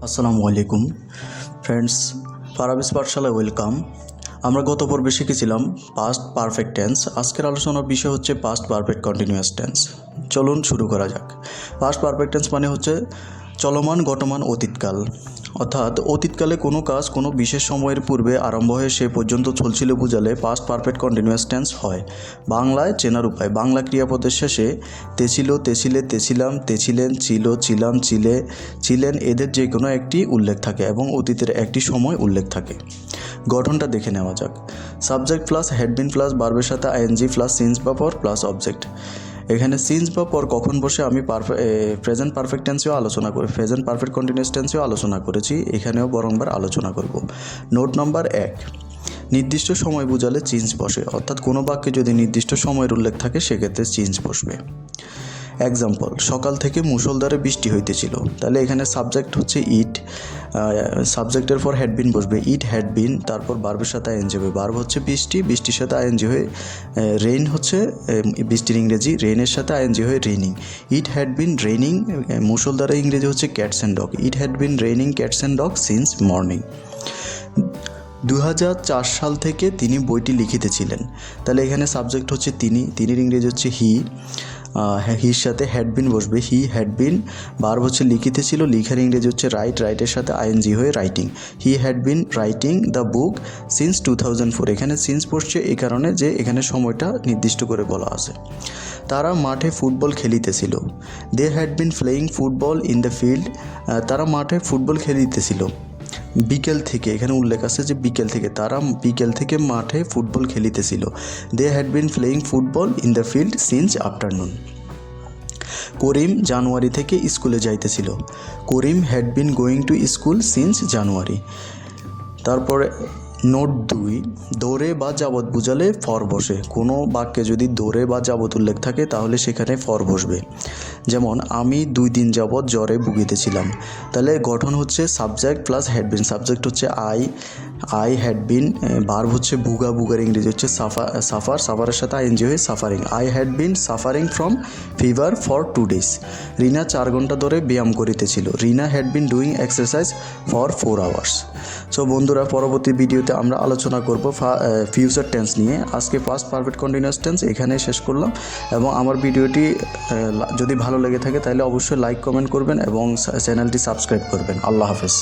আসসালামু আলাইকুম ফ্রেন্ডস, পারাবিস পাঠশালায় ওয়েলকাম। আমরা গত পর্বে শিখেছিলাম পাস্ট পারফেক্ট টেন্স। আজকের আলোচনার বিষয় হচ্ছে পাস্ট পারফেক্ট কন্টিনিউয়াস টেন্স। চলুন শুরু করা যাক। পাস্ট পারফেক্ট টেন্স মানে হচ্ছে চলমান গঠমান অতীতকাল, অর্থাৎ অতীতকালে কোনো কাজ কোনো বিশেষ সময়ের পূর্বে আরম্ভ হয়ে সে পর্যন্ত চলছিল বোঝালে পাস্ট পারফেক্ট কন্টিনিউয়াস টেন্স হয়। বাংলায় চেনার উপায়: বাংলা ক্রিয়াপদের শেষে তেছিল, তেছিলে, তেছিলাম, তেছিলেন, ছিল, ছিলাম, ছিলে, ছিলেন এদের যে কোনো একটি উল্লেখ থাকে এবং অতীতের একটি সময় উল্লেখ থাকে। গঠনটা দেখে নেওয়া যাক। সাবজেক্ট প্লাস হ্যাড প্লাস ভার্বের সাথে আইএনজি প্লাস সিন্স বা পর প্লাস অবজেক্ট। এখানে সিন্স বা পর কখন বসে আমি প্রেজেন্ট পারফেক্ট টেন্সেও আলোচনা করি, প্রেজেন্ট পারফেক্ট কন্টিনিউয়াস টেন্সেও আলোচনা করেছি, এখানেও বরংবার আলোচনা করব। নোট নাম্বার 1, নির্দিষ্ট সময় বোঝালে চিঞ্জ বসে, অর্থাৎ কোনো বাক্যে যদি নির্দিষ্ট সময়ের উল্লেখ থাকে সেক্ষেত্রে চিঞ্জ বসবে। এক্সাম্পল: সকাল থেকে মুষলধারে বৃষ্টি হইতেছিল। তাহলে এখানে সাবজেক্ট হচ্ছে ইট, সাবজেক্টের পর হ্যাড বিন বসবে, ইট হ্যাড বিন, তারপর ভার্বের সাথে আইএনজি হবে। ভার্ব হচ্ছে বৃষ্টি, বৃষ্টির সাথে আইএনজি হয়ে রেইন হচ্ছে বৃষ্টির ইংরেজি, রেইনের সাথে আইএনজি হয়ে raining. It had been raining, মুষলধারে ইংরেজি হচ্ছে cats and dog. It had been raining cats and dog since morning. 2004 সাল থেকে তিনি বইটি লিখিতেছিলেন। তাহলে এখানে সাবজেক্ট হচ্ছে তিনি, তিনির ইংরেজি হচ্ছে হি, হির সাথে হ্যাড বিন বসবে, হি হ্যাড বিন। ভার্ব হচ্ছে লিখিতেছিল, লিখার ইংরেজি হচ্ছে রাইট, রাইটের সাথে আইএনজি হয়ে writing. He had been writing the book since 2004। এখানে সিন্স বসছে এই কারণে যে এখানে সময়টা নির্দিষ্ট করে বলা আছে। তারা মাঠে ফুটবল খেলিতেছিল। They had been playing football in the field. তারা মাঠে ফুটবল খেলিতেছিল বিকেল থেকে, এখানে উল্লেখ আছে যে বিকেল থেকে, তারা বিকেল থেকে মাঠে ফুটবল খেলিতেছিল। They had been playing football in the field since afternoon. Karim জানুয়ারি থেকে স্কুলে যাইতেছিল। Karim had been going to school since January. তারপরে নোট 2, দৌড়ে বা যাবৎ বুঝালে ফর বসে। কোনো বাক্যে যদি দৌড়ে বা যাবৎ উল্লেখ থাকে তাহলে সেখানে ফর বসবে। যেমন আমি 2 দিন যাবৎ জ্বরে ভুগিতেছিলাম। তাহলে গঠন হচ্ছে subject plus had been. Subject হচ্ছে আই হ্যাড বিন, ভার্ব হচ্ছে ভুগা, ভুগার ইংরেজি হচ্ছে সাফার, সাফারের সাথে আইএনজি হয়ে suffering. I had been suffering from fever for 2 days। Rina 4 ঘন্টা ধরে ব্যায়াম করিতেছিল। Rina had been doing exercise for 4 hours। So বন্ধুরা, পরবর্তী ভিডিওতে আমরা আলোচনা করব ফিউচার টেন্স নিয়ে। আজকে পাস্ট পারফেক্ট কন্টিনিউয়াস টেন্স এখানেই শেষ করলাম, এবং আমার ভিডিওটি যদি ভালো লেগে থাকে তাহলে অবশ্যই লাইক কমেন্ট করবেন এবং চ্যানেলটি সাবস্ক্রাইব করবেন। আল্লাহ হাফেজ।